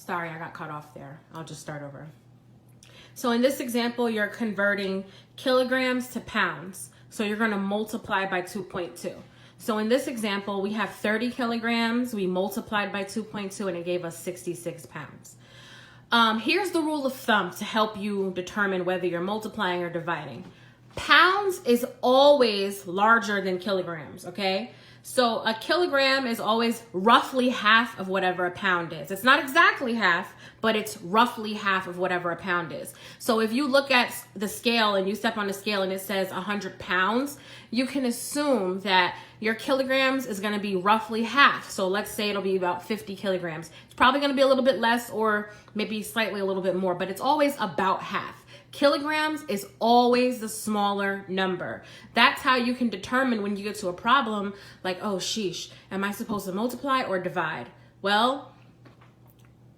Sorry, I got cut off there. I'll just start over. So in this example, you're converting kilograms to pounds. So you're going to multiply by 2.2. So in this example, we have 30 kilograms. We multiplied by 2.2 and it gave us 66 pounds. Here's the rule of thumb to help you determine whether you're multiplying or dividing. Pounds is always larger than kilograms, okay? So a kilogram is always roughly half of whatever a pound is. It's not exactly half, but it's roughly half of whatever a pound is. So if you look at the scale and you step on the scale and it says 100 pounds, you can assume that your kilograms is going to be roughly half. So let's say it'll be about 50 kilograms. It's probably going to be a little bit less or maybe slightly a little bit more, but it's always about half. Kilograms is always the smaller number. That's how you can determine when you get to a problem like, oh, sheesh, am I supposed to multiply or divide? Well,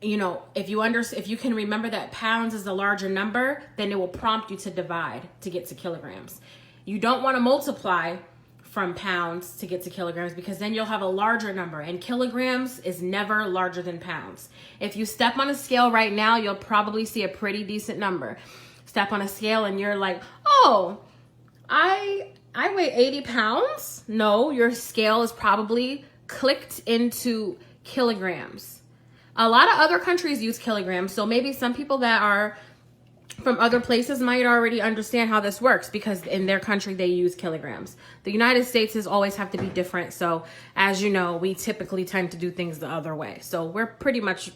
you know, if you can remember that pounds is the larger number, then it will prompt you to divide to get to kilograms. You don't want to multiply from pounds to get to kilograms because then you'll have a larger number, and kilograms is never larger than pounds. If you step on a scale right now, you'll probably see a pretty decent number. Step on a scale and you're like, oh, I weigh 80 pounds. No, your scale is probably clicked into kilograms. A lot of other countries use kilograms, so maybe some people that are from other places might already understand how this works because in their country they use kilograms. The United States is always have to be different, so as you know, we typically tend to do things the other way. So we're pretty much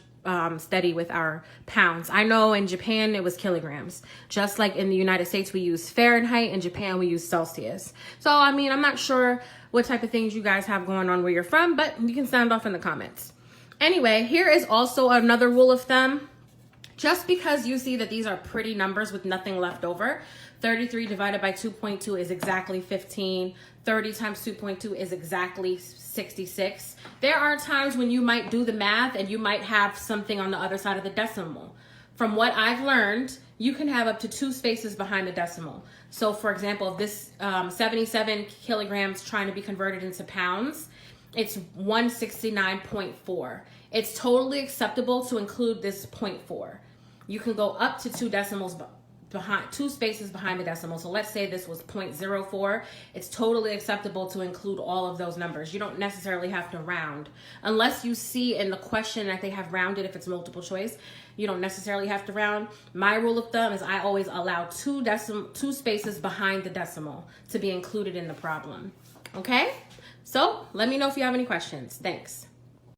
steady with our pounds. I know in Japan it was kilograms. Just like in the United States we use Fahrenheit, in Japan we use Celsius. So I mean, I'm not sure what type of things you guys have going on where you're from, but you can sound off in the comments. Anyway, here is also another rule of thumb. Just because you see that these are pretty numbers with nothing left over, 33 divided by 2.2 is exactly 15. 30 times 2.2 is exactly 66. There are times when you might do the math and you might have something on the other side of the decimal. From what I've learned, you can have up to 2 spaces behind the decimal. So for example, if this 77 kilograms trying to be converted into pounds, it's 169.4. It's totally acceptable to include this 0.4. You can go up to 2 decimals behind, 2 spaces behind the decimal. So let's say this was 0.04. It's totally acceptable to include all of those numbers. You don't necessarily have to round. Unless you see in the question that they have rounded if it's multiple choice, you don't necessarily have to round. My rule of thumb is I always allow 2 spaces behind the decimal to be included in the problem. Okay? So let me know if you have any questions. Thanks.